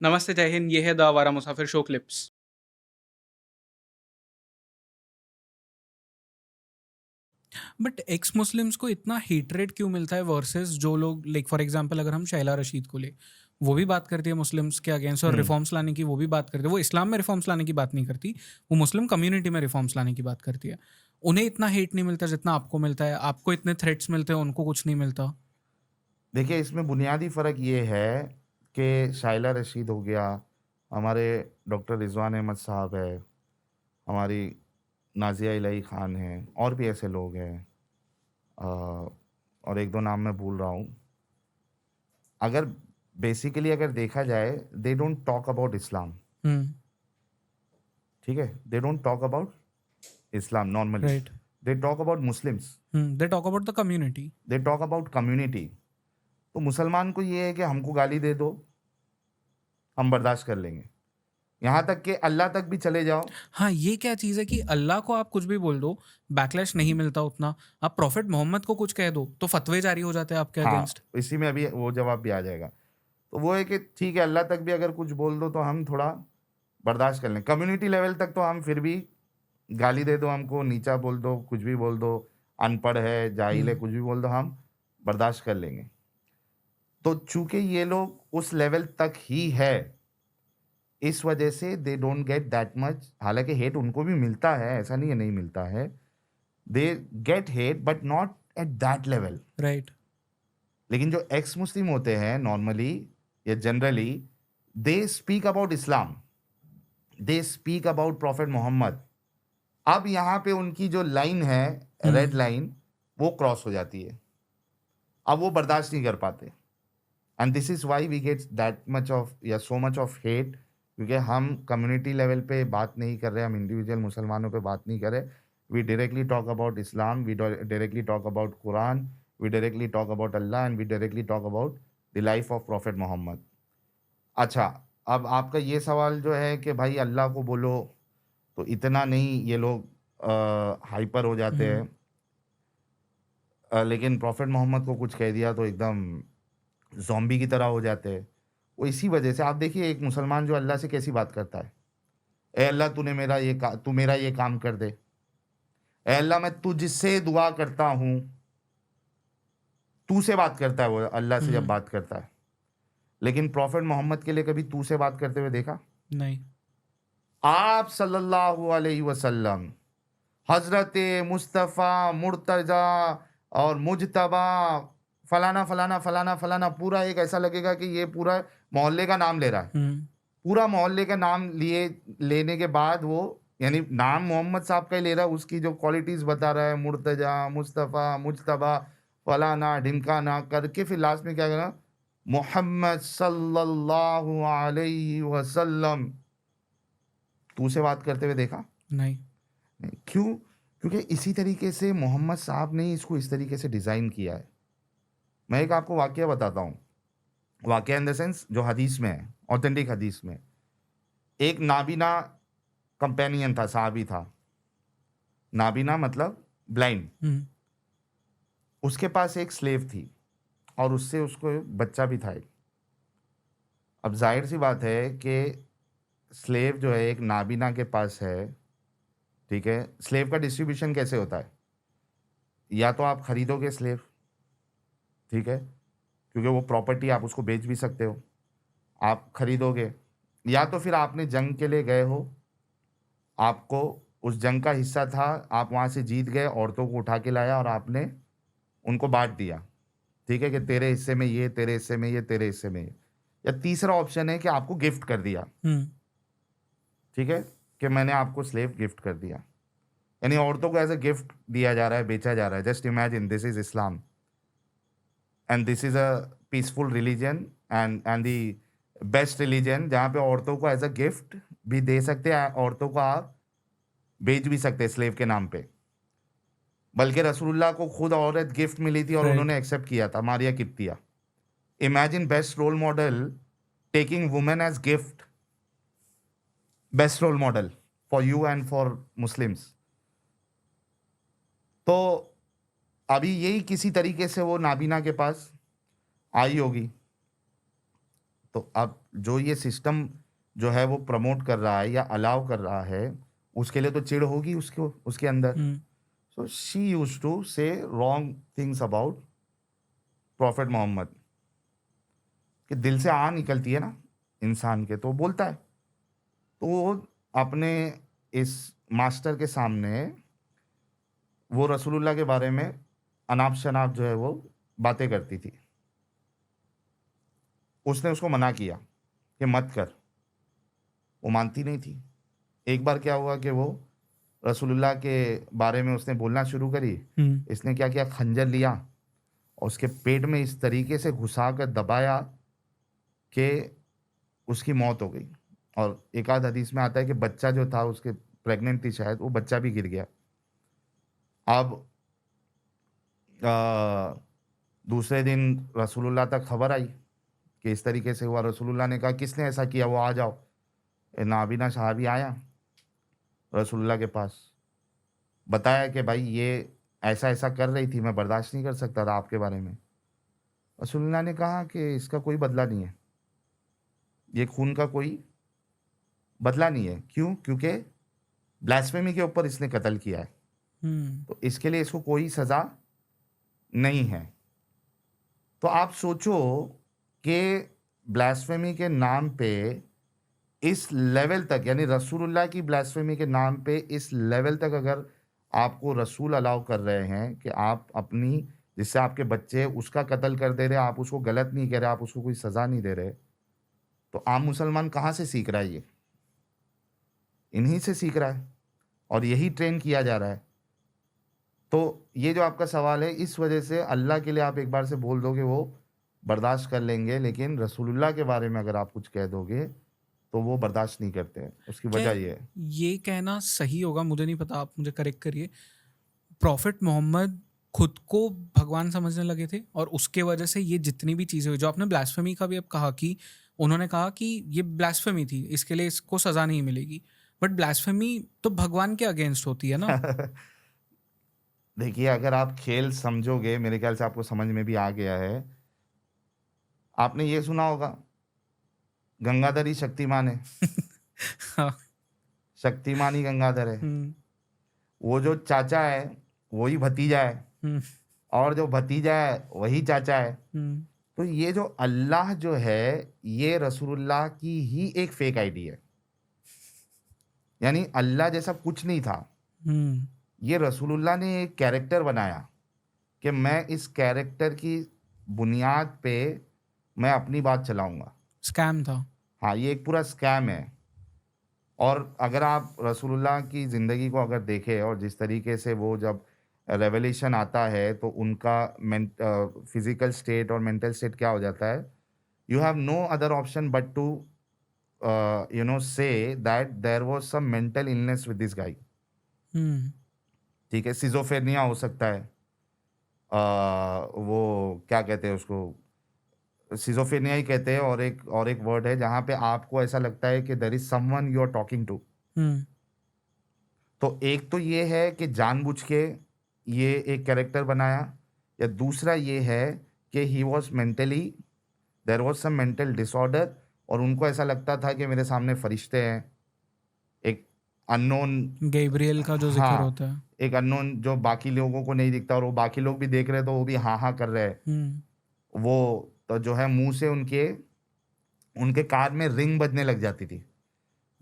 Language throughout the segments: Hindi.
नमस्ते, जय हिंद। ये है द आवारा मुसाफिर show clips. But x Muslims को इतना हेटरेट क्यों मिलता है वर्सेस जो लोग लाइक फॉर एग्जांपल अगर हम शैला रशीद को ले, वो भी बात करती है मुस्लिम्स के अगेंस्ट और हुँ। रिफॉर्म्स लाने की वो भी बात करती है। वो इस्लाम में रिफॉर्म्स लाने की बात नहीं करती, वो मुस्लिम कम्युनिटी में रिफॉर्म्स लाने की बात करती है। उन्हें इतना हेट नहीं मिलता जितना आपको मिलता है, आपको इतने थ्रेट्स मिलते हैं, उनको कुछ नहीं मिलता। देखिए, इसमें बुनियादी फ़र्क ये है कि शाइला रशीद हो गया, हमारे डॉक्टर रिज़वान अहमद साहब है, हमारी नाज़िया इलाही ख़ान हैं, और भी ऐसे लोग हैं। और 1-2 नाम मैं भूल रहा हूँ। अगर बेसिकली अगर देखा जाए, दे डोंट टॉक अबाउट इस्लाम, हुँ, ठीक है? They don't talk about Islam normally. Right. They talk about Muslims, they talk about the community. They talk about community. तो मुसलमान को ये है कि हमको गाली दे दो, हम बर्दाश्त कर लेंगे। यहाँ तक कि अल्लाह तक भी चले जाओ। हाँ, ये क्या चीज़ है कि अल्लाह को आप कुछ भी बोल दो, बैकलैश नहीं मिलता उतना। आप प्रॉफेट मोहम्मद को कुछ कह दो, तो फतवे जारी हो जाते हैं आपके हाँ, अगेंस्ट। इसी में अभी वो जवाब भी आ जाएगा। तो वो है कि ठीक है, अल्लाह तक भी अगर कुछ बोल दो तो हम थोड़ा बर्दाश्त कर लें। कम्युनिटी लेवल तक तो हम फिर भी गाली दे दो हमको, नीचा बोल दो, कुछ भी बोल दो, अनपढ़ है, जाहिल है, हुँ, कुछ भी बोल दो, हम बर्दाश्त कर लेंगे। तो चूँकि ये लोग उस लेवल तक ही है, इस वजह से they don't get that much. हालाँकि हेट उनको भी मिलता है, ऐसा नहीं है नहीं मिलता है। They get hate but not at that level. Right. लेकिन जो एक्स मुस्लिम होते हैं नॉर्मली या generally, they speak about Islam, they speak about prophet Muhammad. अब यहाँ पे उनकी जो लाइन है, रेड हुँ। लाइन, वो क्रॉस हो जाती है। अब वो बर्दाश्त नहीं कर पाते। And this is why we get that much of या सो मच ऑफ हेट, क्योंकि हम कम्युनिटी लेवल पे बात नहीं कर रहे, हम इंडिविजुअल मुसलमानों पे बात नहीं कर रहे। We directly talk about Islam, we directly talk about Quran, we directly talk about Allah and we directly talk about the life of prophet Muhammad. अच्छा, अब आपका ये सवाल जो है कि भाई अल्लाह को बोलो, तो इतना नहीं ये लोग हाइपर हो जाते हुँ, हैं। लेकिन प्रॉफेट मोहम्मद को कुछ कह दिया तो एकदम ज़ॉम्बी की तरह हो जाते हैं। वो इसी वजह से आप देखिए, एक मुसलमान जो अल्लाह से कैसी बात करता है, "ए अल्लाह तू मेरा ये काम कर दे। ए अल्लाह मैं तुझसे दुआ करता हूँ।" तू से बात करता है वो अल्लाह से जब हुँ, बात करता है। लेकिन प्रॉफेट मोहम्मद के लिए कभी तू से बात करते हुए देखा? नहीं। आप सल्लल्लाहु अलैहि वसल्लम, हज़रत मुस्तफ़ा, मुर्तज़ा और मुज्तबा, फलाना, फलाना, फलाना, फलाना, पूरा एक ऐसा लगेगा कि ये पूरा मोहल्ले का नाम ले रहा है। हुँ, पूरा मोहल्ले का नाम लिए लेने के बाद वो, यानी नाम मोहम्मद साहब का ही ले रहा है, उसकी जो क्वालिटीज़ बता रहा है, मुर्तज़ा, मुस्तफ़ा, मुज्तबा, फलाना, ढिमकाना करके फिर लास्ट में क्या कह रहा, मुहम्मद सल्लल्लाहु अलैहि वसल्लम। तू से बात करते हुए देखा? नहीं। नहीं, क्यों? क्योंकि इसी तरीके से मोहम्मद साहब ने इसको इस तरीके से डिज़ाइन किया है। मैं एक आपको वाकया बताता हूँ, वाकया इन द सेंस जो हदीस में है, ऑथेंटिक हदीस में। एक नाबीना कंपेनियन था, सहाबी था। नाबीना मतलब ब्लाइंड। हुँ, उसके पास एक स्लेव थी और उससे उसको बच्चा भी था एक। अब ज़ाहिर-सी बात है कि स्लेव जो है एक नाबीना के पास है, ठीक है? स्लेव का डिस्ट्रीब्यूशन कैसे होता है? या तो आप खरीदोगे स्लेव, ठीक है? क्योंकि वो प्रॉपर्टी, आप उसको बेच भी सकते हो। आप खरीदोगे, या तो फिर आपने जंग के लिए गए हो, आपको उस जंग का हिस्सा था, आप वहाँ से जीत गए, औरतों को उठा के लाया और आपने उनको बाँट दिया, ठीक है? कि तेरे हिस्से में ये, तेरे हिस्से में ये, तेरे हिस्से में ये। या तीसरा ऑप्शन है कि आपको गिफ्ट कर दिया, हुँ, ठीक है? कि मैंने आपको स्लेव गिफ्ट कर दिया। यानी औरतों को एज़ अ गिफ्ट दिया जा रहा है, बेचा जा रहा है। Just imagine, this is Islam and this is a peaceful religion and the best religion, जहाँ पे औरतों को एज़ अ गिफ्ट भी दे सकते हैं, औरतों को आप बेच भी सकते हैं स्लेव के नाम पे। बल्कि रसूलुल्लाह को खुद औरत गिफ्ट मिली थी और राइट। उन्होंने एक्सेप्ट किया था, Maria Qibtiyya. Imagine best role model taking women as gift, best role model for you and for Muslims. तो अभी यही किसी तरीके से वो नाबीना के पास आई होगी, तो अब जो ये सिस्टम जो है वो प्रमोट कर रहा है या अलाउ कर रहा है, उसके लिए तो चिढ़ होगी उसके अंदर। Hmm, so she used to say wrong things about prophet Muhammad, कि दिल से आ निकलती है ना इंसान के, तो वो बोलता है। तो वो अपने इस मास्टर के सामने वो रसूलुल्लाह के बारे में अनाप शनाप जो है वो बातें करती थी। उसने उसको मना किया कि मत कर, वो मानती नहीं थी। एक बार क्या हुआ कि वो रसूलुल्लाह के बारे में उसने बोलना शुरू करी। इसने क्या किया, खंजर लिया और उसके पेट में इस तरीके से घुसा कर दबाया कि उसकी मौत हो गई। और एक आध हदीस में आता है कि बच्चा जो था उसके, प्रेग्नेंट थी शायद, वो बच्चा भी गिर गया। अब दूसरे दिन रसूलुल्लाह तक खबर आई कि इस तरीके से हुआ। रसूलुल्लाह ने कहा किसने ऐसा किया, वो आ जाओ। नाबीना साहबी आया रसूलुल्लाह के पास, बताया कि भाई ये ऐसा ऐसा कर रही थी, मैं बर्दाश्त नहीं कर सकता था आपके बारे में। रसूलुल्लाह ने कहा कि इसका कोई बदला नहीं है, ये खून का कोई बदला नहीं है। क्यों? क्योंकि ब्लास्फेमी के ऊपर इसने कत्ल किया है, तो इसके लिए इसको कोई सज़ा नहीं है। तो आप सोचो कि ब्लास्फेमी के नाम पे इस लेवल तक, यानी रसूलुल्लाह की ब्लास्फेमी के नाम पे इस लेवल तक अगर आपको रसूल अलाउ कर रहे हैं कि आप अपनी, जिससे आपके बच्चे, उसका कत्ल कर दे रहे, आप उसको गलत नहीं कह रहे, आप उसको कोई सज़ा नहीं दे रहे, तो आम मुसलमान कहाँ से सीख रहा है? ये इन्हीं से सीख रहा है और यही ट्रेन किया जा रहा है। तो ये जो आपका सवाल है, इस वजह से अल्लाह के लिए आप एक बार से बोल दोगे वो बर्दाश्त कर लेंगे, लेकिन रसूलुल्लाह के बारे में अगर आप कुछ कह दोगे तो वो बर्दाश्त नहीं करते हैं। उसकी क्या वजह ये है। ये कहना सही होगा, मुझे नहीं पता, आप मुझे करेक्ट करिए, प्रॉफिट मोहम्मद खुद को भगवान समझने लगे थे और उसके वजह से ये जितनी भी चीज़ें हुई, जो आपने ब्लास्फेमी का भी अब कहा कि उन्होंने कहा कि ये ब्लास्फेमी थी, इसके लिए इसको सज़ा नहीं मिलेगी, बट ब्लास्फेमी तो भगवान के अगेंस्ट होती है ना। देखिए, अगर आप खेल समझोगे, मेरे ख्याल से आपको समझ में भी आ गया है। आपने ये सुना होगा, गंगाधर ही शक्तिमान है, हाँ, शक्तिमान ही गंगाधर है। हम्म, वो जो चाचा है वही भतीजा है, हम्म, और जो भतीजा है वही चाचा है। हम्म, तो ये जो अल्लाह जो है, ये रसूलुल्लाह की ही एक फेक आईडी है। यानी अल्लाह जैसा कुछ नहीं था, हम्म, ये रसूलुल्लाह ने एक कैरेक्टर बनाया कि मैं इस कैरेक्टर की बुनियाद पे मैं अपनी बात चलाऊंगा। स्कैम था। हाँ, ये एक पूरा स्कैम है। और अगर आप रसूलुल्लाह की ज़िंदगी को अगर देखें और जिस तरीके से वो जब रेवलेशन आता है तो उनका फिजिकल स्टेट और मेंटल स्टेट क्या हो जाता है, you have no other option but to say that there was some mental illness with this guy. हम्म, ठीक है, सिजोफ्रेनिया हो सकता है। वो क्या कहते हैं उसको, सिजोफ्रेनिया ही कहते हैं। और एक वर्ड है जहाँ पे आपको ऐसा लगता है कि there is someone you are talking to. हम्म, तो एक तो ये है कि जानबूझ के ये एक कैरेक्टर बनाया, या दूसरा ये है कि he was mentally, there was some mental disorder, और उनको ऐसा लगता था कि मेरे सामने फरिश्ते हैं, एक अननोन। गैब्रियल का जो जिक्र हाँ, होता है। एक अननोन जो बाकी लोगों को नहीं दिखता, और वो बाकी लोग भी देख रहे तो वो भी हाँ हाँ कर रहे हैं। वो तो जो है मुंह से उनके उनके कान में रिंग बजने लग जाती थी,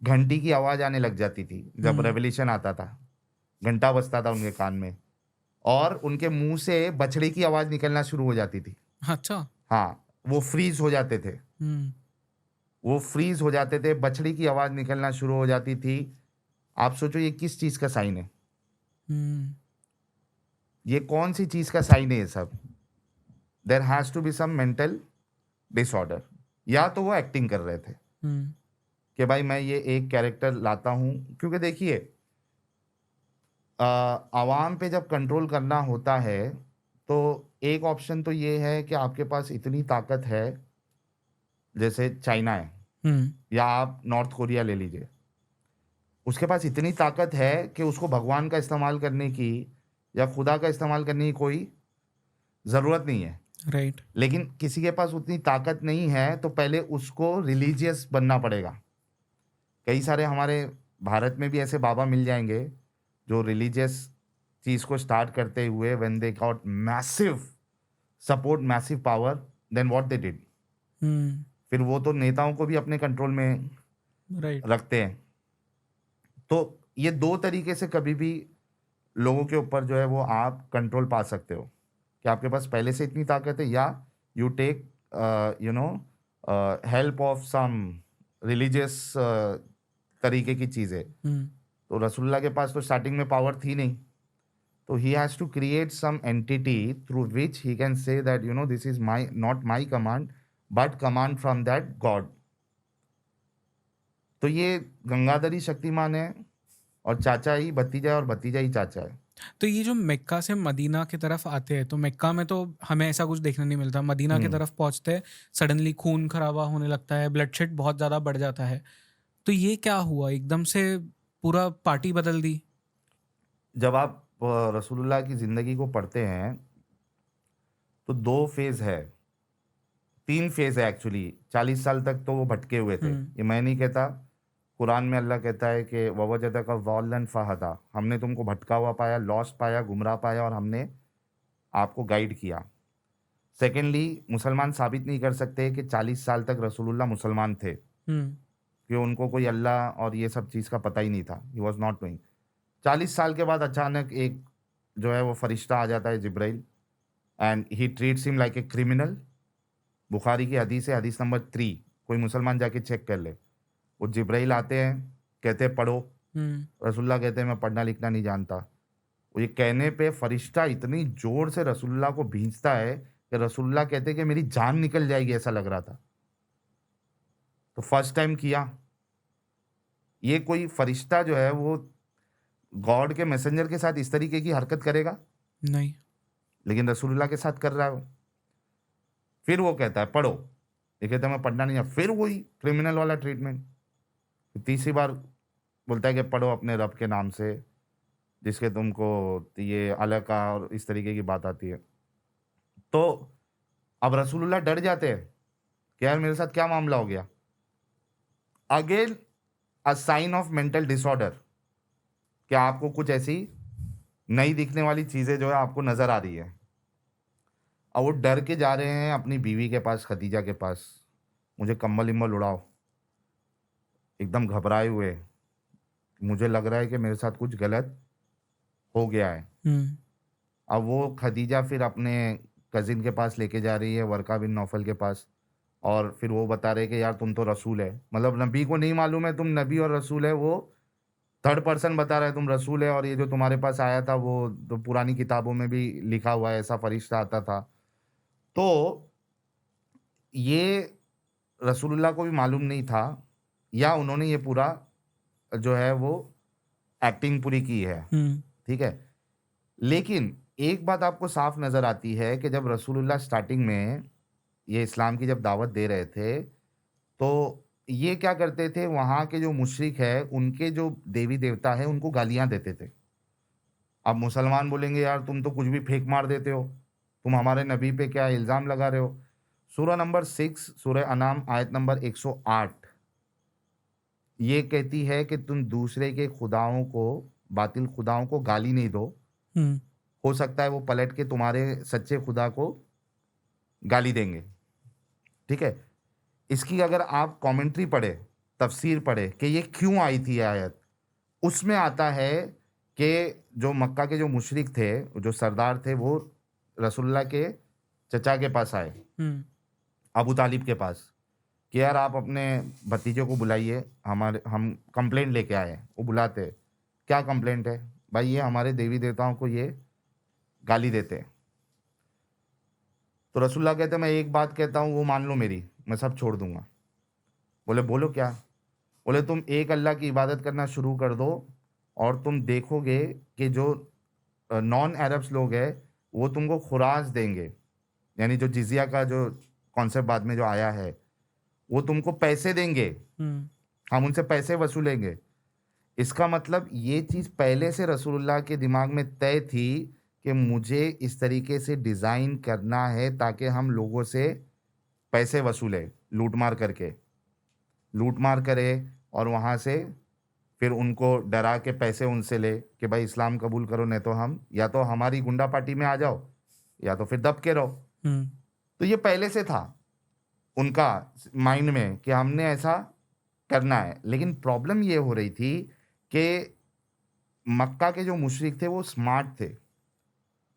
घंटी की आवाज़ आने लग जाती थी। जब रेवलेशन आता था घंटा बजता था उनके कान में, और उनके मुंह से बछड़ी की आवाज़ निकलना शुरू हो जाती थी। अच्छा। हाँ, वो फ्रीज हो जाते थे, हम्म, वो फ्रीज हो जाते थे, बछड़ी की आवाज़ निकलना शुरू हो जाती थी। आप सोचो ये किस चीज़ का साइन है, हम्म, ये कौन सी चीज़ का साइन है ये सब? There has to be some mental disorder, या तो वो एक्टिंग कर रहे थे हम्म, कि भाई मैं ये एक कैरेक्टर लाता हूँ। क्योंकि देखिए, आवाम पे जब कंट्रोल करना होता है तो एक ऑप्शन तो ये है कि आपके पास इतनी ताकत है, जैसे चाइना है, हम्म, या आप नॉर्थ कोरिया ले लीजिए, उसके पास इतनी ताकत है कि उसको भगवान का इस्तेमाल करने की या खुदा का इस्तेमाल करने की कोई ज़रूरत नहीं है। राइट। लेकिन किसी के पास उतनी ताकत नहीं है तो पहले उसको रिलीजियस बनना पड़ेगा। कई सारे हमारे भारत में भी ऐसे बाबा मिल जाएंगे जो रिलीजियस चीज़ को स्टार्ट करते हुए when they got massive support, massive power, then what they did, हम्म। फिर वो तो नेताओं को भी अपने कंट्रोल में राइट। रखते हैं। तो ये दो तरीके से कभी भी लोगों के ऊपर जो है वो आप कंट्रोल पा सकते हो कि आपके पास पहले से इतनी ताकत है, या you take you know help of some religious तरीके की चीज़ें। तो रसूलुल्लाह के पास तो स्टार्टिंग में पावर थी नहीं, तो he has to create some entity through which he can say that you know this is my not my command but command from that god. तो ये गंगाधरी शक्तिमान है, और चाचा ही भतीजा है और भतीजा ही चाचा है। तो ये जो मक्का से मदीना की तरफ आते हैं, तो मक्का में तो हमें ऐसा कुछ देखने नहीं मिलता, मदीना की तरफ पहुंचते हैं सडनली खून खराबा होने लगता है, ब्लडशेड बहुत ज़्यादा बढ़ जाता है। तो ये क्या हुआ, एकदम से पूरा पार्टी बदल दी? जब आप रसूलुल्लाह की ज़िंदगी को पढ़ते हैं तो 2 फेज़ है, 3 फेज़ है एक्चुअली। 40 साल तक तो वो भटके हुए थे। ये मैं नहीं कहता, कुरान में अल्लाह कहता है कि ववजदका ज़ाल्लन फ़हदा, हमने तुमको भटका हुआ पाया, लॉस्ट पाया, गुमराह पाया, और हमने आपको गाइड किया। सेकेंडली, मुसलमान साबित नहीं कर सकते कि 40 साल तक रसूलुल्लाह मुसलमान थे, कि उनको कोई अल्लाह और ये सब चीज़ का पता ही नहीं था। He was not knowing. 40 साल के बाद अचानक एक जो है वो फरिश्ता आ जाता है, जिब्राइल, and he treats him like a criminal. बुखारी की हदीस है, हदीस नंबर 3, कोई मुसलमान जाके चेक कर ले। वो जिब्राइल आते हैं, कहते हैं पढ़ो। रसूलुल्लाह कहते हैं मैं पढ़ना लिखना नहीं जानता। वो ये कहने पे फरिश्ता इतनी जोर से रसूलुल्लाह को भींचता है कि रसूलुल्लाह कहते हैं कि मेरी जान निकल जाएगी, ऐसा लग रहा था। तो फर्स्ट टाइम किया। ये कोई फरिश्ता जो है वो गॉड के मैसेंजर के साथ इस तरीके की हरकत करेगा? नहीं। लेकिन रसूलुल्लाह के साथ कर रहा है वो। फिर वो कहता है पढ़ो, ये कहता है मैं पढ़ना नहीं है, फिर वही क्रिमिनल वाला ट्रीटमेंट। तीसरी बार बोलता है कि पढ़ो अपने रब के नाम से जिसके तुमको ये अलग का और इस तरीके की बात आती है। तो अब रसूलुल्लाह डर जाते हैं कि यार मेरे साथ क्या मामला हो गया। Again a sign of mental disorder, कि आपको कुछ ऐसी नई दिखने वाली चीज़ें जो है आपको नज़र आ रही है। और वो डर के जा रहे हैं अपनी बीवी के पास, खदीजा के पास, मुझे कम्बल इम्बल उड़ाओ, एकदम घबराए हुए, मुझे लग रहा है कि मेरे साथ कुछ गलत हो गया है। अब वो खदीजा फिर अपने कज़िन के पास लेके जा रही है, वर्का बिन नौफल के पास, और फिर वो बता रहे कि यार तुम तो रसूल है। मतलब नबी को नहीं मालूम है तुम नबी और रसूल है, वो थर्ड पर्सन बता रहा है तुम रसूल है, और ये जो तुम्हारे पास आया था वो तो पुरानी किताबों में भी लिखा हुआ है, ऐसा फरिश्ता आता था। तो ये रसूलुल्लाह को भी मालूम नहीं था, या उन्होंने ये पूरा जो है वो एक्टिंग पूरी की है, ठीक है। लेकिन एक बात आपको साफ नज़र आती है कि जब रसूलुल्लाह स्टार्टिंग में ये इस्लाम की जब दावत दे रहे थे, तो ये क्या करते थे, वहाँ के जो मुशरिक है उनके जो देवी देवता है उनको गालियाँ देते थे। अब मुसलमान बोलेंगे यार तुम तो कुछ भी फेंक मार देते हो, तुम हमारे नबी पे क्या इल्ज़ाम लगा रहे हो। सूरह नंबर 6 सूरह अनाम आयत नंबर 108 ये कहती है कि तुम दूसरे के खुदाओं को, बातिल खुदाओं को गाली नहीं दो, हो सकता है वो पलट के तुम्हारे सच्चे खुदा को गाली देंगे, ठीक है। इसकी अगर आप कमेंट्री पढ़े, तफसीर पढ़े कि ये क्यों आई थी ये आयत, उसमें आता है कि जो मक्का के जो मुशरिक थे, जो सरदार थे, वो रसूलुल्लाह के चचा के पास आए, अबू तालिब के पास, कि यार आप अपने भतीजे को बुलाइए, हम कंप्लेंट लेके आए हैं। वो बुलाते, क्या कंप्लेंट है भाई, ये हमारे देवी देवताओं को ये गाली देते हैं। तो रसूलुल्लाह कहते हैं मैं एक बात कहता हूँ वो मान लो मेरी, मैं सब छोड़ दूंगा। बोले बोलो क्या? बोले तुम एक अल्लाह की इबादत करना शुरू कर दो और तुम देखोगे कि जो नॉन अरब्स लोग हैं वो तुमको खुराज देंगे, यानी जो जिजिया का जो कॉन्सेप्ट बाद में जो आया है, वो तुमको पैसे देंगे, हम उनसे पैसे वसूलेंगे। इसका मतलब ये चीज़ पहले से रसूलुल्लाह के दिमाग में तय थी कि मुझे इस तरीके से डिज़ाइन करना है ताकि हम लोगों से पैसे वसूलें, लूट-मार करके। लूट-मार करे और वहाँ से फिर उनको डरा के पैसे उनसे ले कि भाई इस्लाम कबूल करो, नहीं तो हम या तो हमारी गुंडा पार्टी में आ जाओ या तो फिर दब के रहो। हम्म, तो ये पहले से था उनका माइंड में कि हमने ऐसा करना है। लेकिन प्रॉब्लम ये हो रही थी कि मक्का के जो मुशरिक थे वो स्मार्ट थे।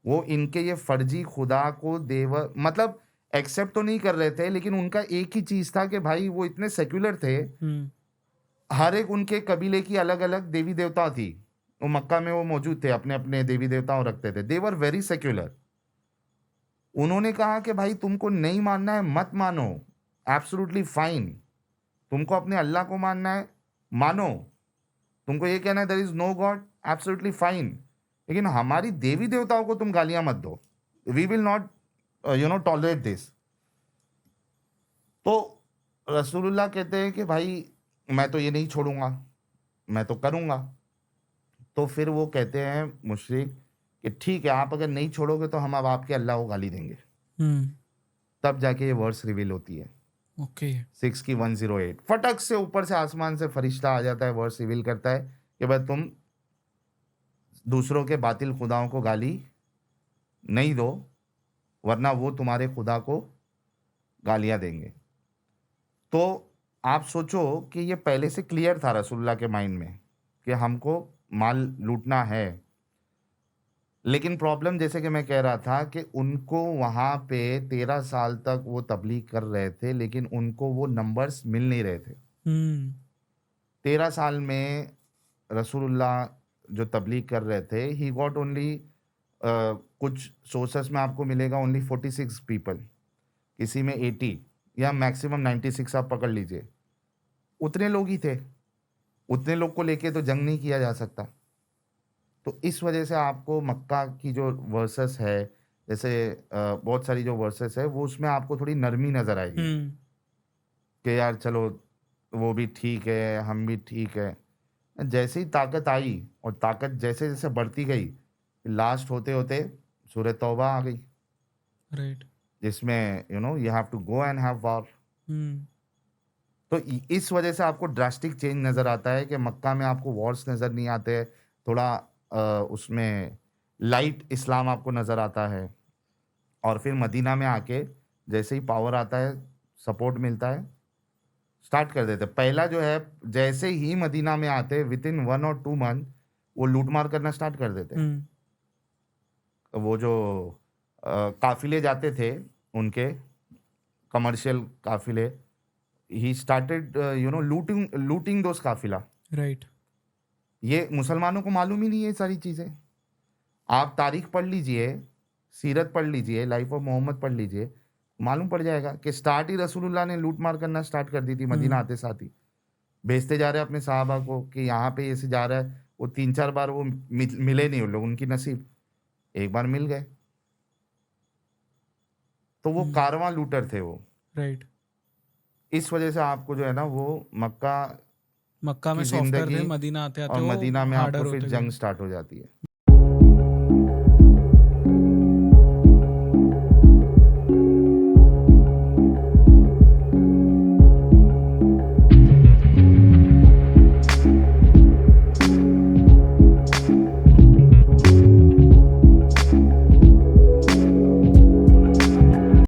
वो इनके ये फर्जी खुदा को देवर मतलब एक्सेप्ट तो नहीं कर रहे थे, लेकिन उनका एक ही चीज़ था कि भाई वो इतने सेक्युलर थे, हर एक उनके कबीले की अलग-अलग देवी-देवता थी। वो मक्का में वो मौजूद थे, अपने-अपने देवी-देवताओं रखते थे। दे वर वेरी सेक्युलर। उन्होंने कहा कि भाई तुमको नहीं मानना है, मत मानो, एब्सोल्युटली फाइन। तुमको अपने अल्लाह को मानना है, मानो। तुमको ये कहना है there is no god, absolutely fine. लेकिन हमारी देवी-देवताओं को तुम गालियाँ मत दो। We will not tolerate this. तो रसूलुल्लाह कहते हैं कि भाई मैं तो ये नहीं छोड़ूँगा, मैं तो करूँगा। तो फिर वो कहते हैं मुशरिक कि ठीक है, आप अगर नहीं छोड़ोगे तो हम अब आपके अल्लाह को गाली देंगे। तब जाके ये वर्स रिवील होती है। ओके 6 की 108 फटक से ऊपर से आसमान से फरिश्ता आ जाता है, वर्स रिवील करता है कि भाई तुम दूसरों के बातिल खुदाओं को गाली नहीं दो, वरना वो तुम्हारे खुदा को गालियां देंगे। तो आप सोचो कि ये पहले से क्लियर था रसूलुल्लाह के माइंड में कि हमको माल लूटना है। लेकिन प्रॉब्लम जैसे कि मैं कह रहा था कि उनको वहाँ पे 13 साल तक वो तबलीग कर रहे थे, लेकिन उनको वो नंबर्स मिल नहीं रहे थे। 13 साल में रसूलुल्लाह जो तबलीग कर रहे थे, ही गॉट ओनली कुछ सोर्सेस में आपको मिलेगा ओनली 46 पीपल, किसी में 80 या मैक्सिमम 96 आप पकड़ लीजिए। उतने लोग ही थे, उतने लोग को लेके तो जंग नहीं किया जा सकता। तो इस वजह से आपको मक्का की जो वर्सेस है, जैसे बहुत सारी जो वर्सेस है, वो उसमें आपको थोड़ी नरमी नज़र आएगी कि यार चलो वो भी ठीक है, हम भी ठीक है। जैसे ही ताकत आई और ताकत जैसे-जैसे बढ़ती गई, लास्ट होते-होते सूरह तौबा आ गई, राइट जिसमें you have to go and have war. तो इस वजह से आपको ड्रास्टिक चेंज नज़र आता है कि मक्का में आपको वॉर्स नज़र नहीं आते, थोड़ा उसमें लाइट इस्लाम आपको नज़र आता है। और फिर मदीना में आके जैसे ही पावर आता है, सपोर्ट मिलता है, स्टार्ट कर देते। पहला जो है, जैसे ही मदीना में आते विदिन 1 और 2 मंथ वो लूट-मार करना स्टार्ट कर देते। वो जो काफ़िले जाते थे उनके, कमर्शियल काफ़िले, ही स्टार्टेड लूटिंग दोज़ काफ़िला। राइट ये मुसलमानों को मालूम ही नहीं है ये सारी चीज़ें। आप तारीख पढ़ लीजिए, सीरत पढ़ लीजिए, लाइफ ऑफ मोहम्मद पढ़ लीजिए, मालूम पड़ जाएगा कि स्टार्ट ही रसूलुल्लाह ने लूट-मार करना स्टार्ट कर दी थी मदीना आते साथ ही। भेजते जा रहे हैं अपने सहाबा को कि यहाँ पे ऐसे जा रहा है। वो 3-4 बार वो मिले नहीं वो लोग, उनकी नसीब। एक बार मिल गए। तो वो कारवां लूटर थे वो। राइट इस वजह से आपको जो है ना वो मक्का मक्का में की सॉफ्टवेयर थे, ज़िंदगी मदीना आते आते और वो मदीना में हार्डर आपको फिर होते जंग गए। स्टार्ट हो जाती है।